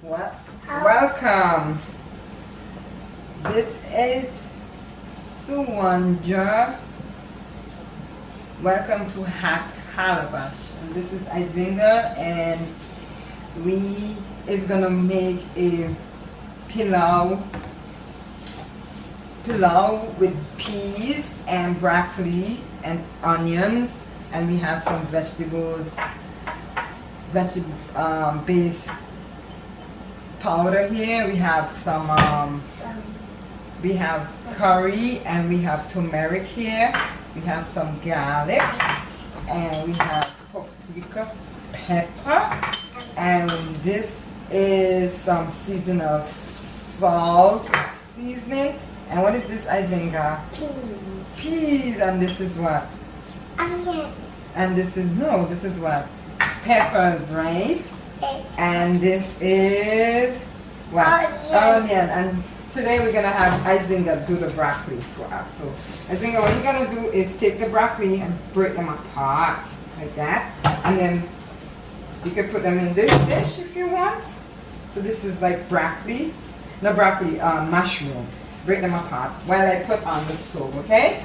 Well, welcome. This is Suwanja. Welcome to Hack Calabash. And this is Izinga, and we is gonna make a pilau with peas and broccoli and onions, and we have some vegetable base powder here. We have we have curry, and we have turmeric here. We have some garlic, and we have paprika, pepper, and this is some seasonal salt seasoning. And what is this, Izinga? Peas. And this is what? Onions. And this is what? Peppers, right? And this is what? Onion. And today we're gonna have Izinga do the broccoli for us. So Izinga, what you're gonna do is take the broccoli and break them apart like that, and then you can put them in this dish if you want. So this is like mushroom. Break them apart while I put on the stove, okay?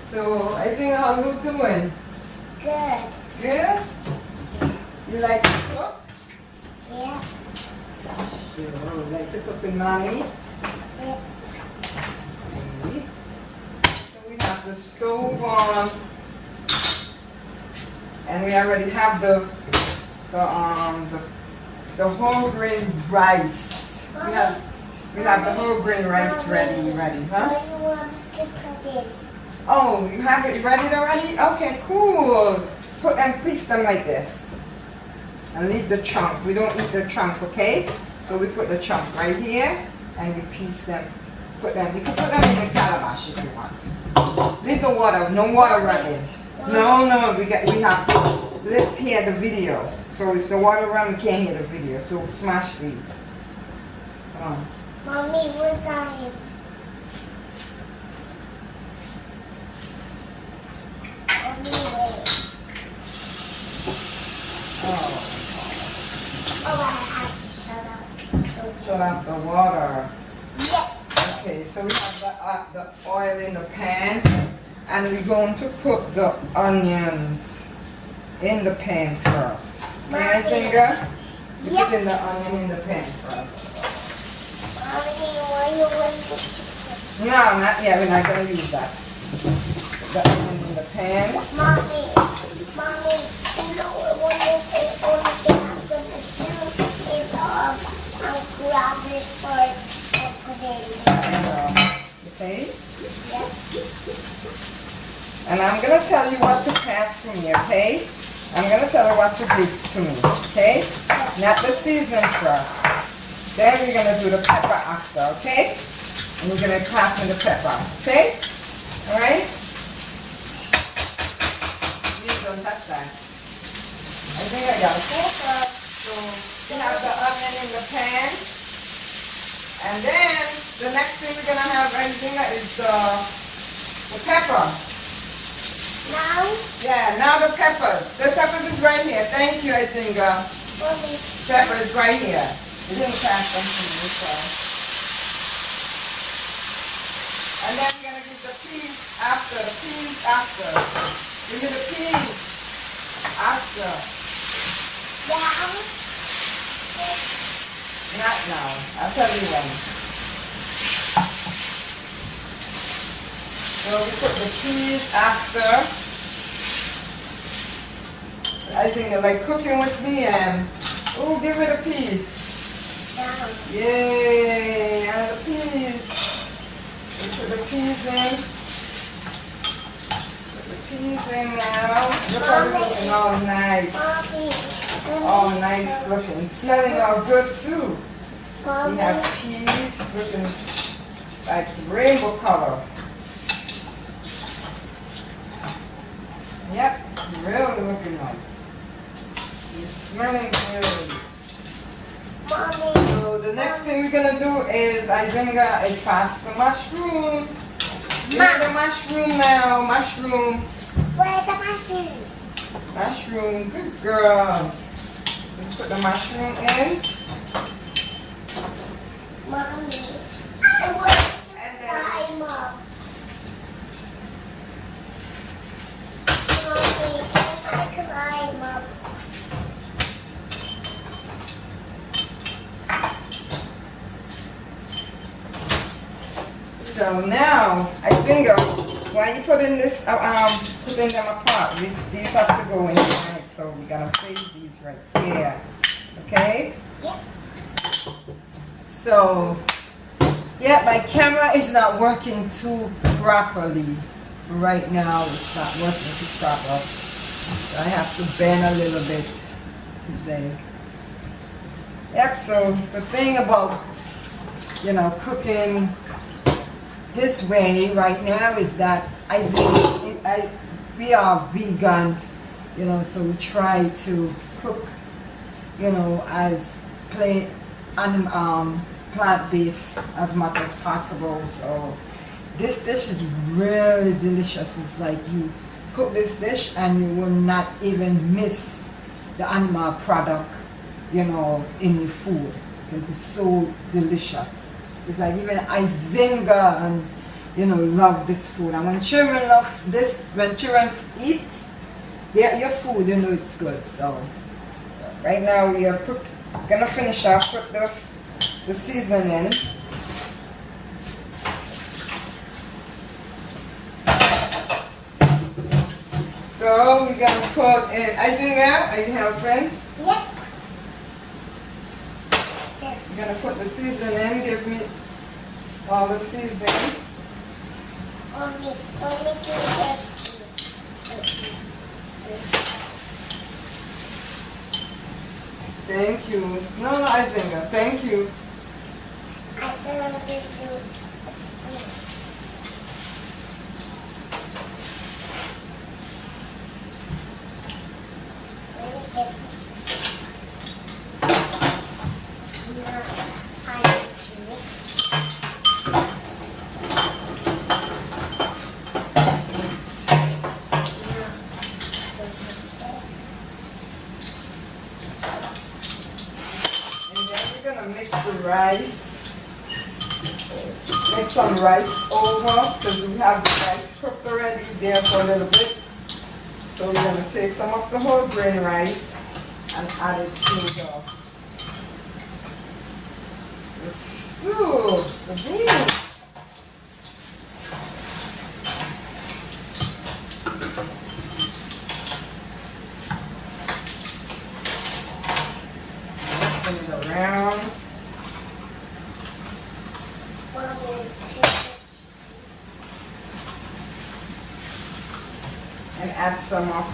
So, Izinga, how you doing? Good. Good? You like to cook? Yeah. You like to cook with mommy? Yeah. So we have the stove on, and we already have the whole grain rice. We have the whole grain rice ready, huh? What do you want me to put in? Oh, you have it ready already? Okay, cool. Put and piece them like this. And leave the chunk. We don't eat the chunk, okay? So we put the chunk right here, and we piece them. You can put them in the calabash if you want. Leave the water, no water running. No, we have to. Let's hear the video. So if the water runs, we can't hear the video. So smash these. Come on. Mommy, what's on it? Mommy, wait. Oh, I have to shut up. Shut off the water. Yeah. Okay, so we have the oil in the pan, and we're going to put the onions in the pan first. Okay, Izinga? You put in the onion in the pan first. Mommy, what do you want me to put? No, not yet. We're not going to use that. Put the onion in the pan. Mommy, you know what only thing I'm gonna do is grab it first and put it in. Okay? Yeah. And I'm going to tell you what to pass to me, okay? I'm going to tell her what to give to me, okay? Not the season first. Then we're going to do the pepper after, okay? And we're going to pass me the pepper, okay? Alright? Please don't touch that. I think I got a pepper. So we have the onion in the pan. And then the next thing we're going to have is the pepper. Now? Yeah, now the peppers. The peppers is right here. Thank you, Izinga. Mommy. Pepper is right here. We didn't pass them to me, so. And then we're going to give the peas after. We give the peas after. Now? Not now. I'll tell you when. So we put the peas after. I think they're like cooking with me, and oh, give it a piece. Now. Yay! And the peas. We put the peas in. Put the peas in now. Look how it's looking all nice. Mommy. All nice looking. Smelling all good too. We Mommy. have peas looking like rainbow color. Yep, really looking nice. smelling good. Mommy. So the next thing we're gonna do is izinga is pass the mushroom. Give the mushroom now, mushroom. Where's the mushroom? Mushroom, good girl. Let's put the mushroom in. Mommy, I want to And then climb up. Mommy, can I climb up? so now izinga, when you put in this, putting them apart, these have to go in, right? So we're gonna save these right here. Okay? Yep. So, yeah, my camera is not working too properly. Right now, it's not working too proper. So I have to bend a little bit to say. Yep, so the thing about, cooking this way right now is that we are vegan, so we try to cook, as plain plant-based as much as possible. So this dish is really delicious. It's like you cook this dish and you will not even miss the animal product, in your food, because it's so delicious. It's like even izinga and love this food. And when children love this, when children eat your food, it's good. So right now we are gonna finish off, put the seasoning in. So we're gonna put in izinga. Are you helping? Yep. Yes. We're gonna put the seasoning in. Give me all the seasoning. Mommy, do this. Thank you. No, izinga. Thank you. I said I'm going to do Let me get now I need to mix. And then we're gonna mix the rice. Make some rice over, because we have the rice cooked already there for a little bit. So we're gonna take some of the whole grain rice and add it to the stew, the beans. Spin it around. And add some of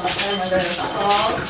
some of the salt.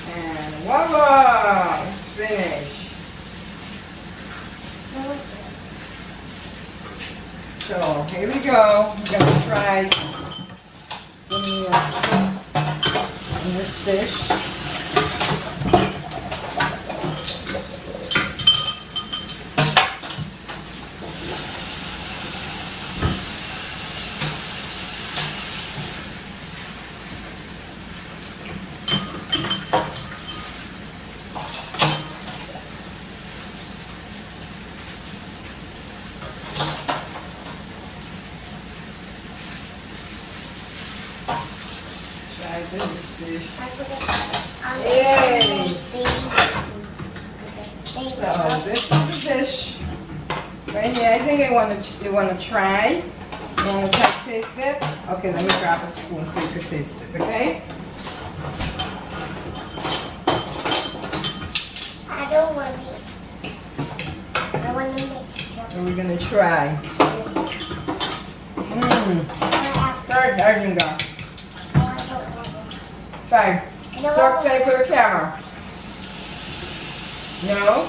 And voila! It's finished. So here we go. We're gonna try the meal in this dish. Try this dish. I put it on Yay. the So this is the dish. Right here, I think you wanna try. You wanna try to taste it? Okay, let me grab a spoon so you can taste it, okay? I don't want it. I want a mixture. So we're gonna try. Third izinga. Five. No. Talk time for the camera. No?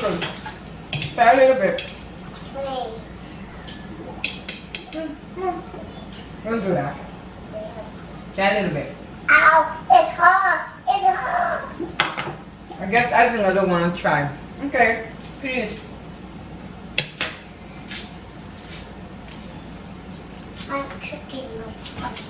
Good. Try a little bit. Wait. Don't do that. Try a little bit. Ow, it's hot. It's hot. I guess izinga don't want to try. Okay, please. I'm cooking myself.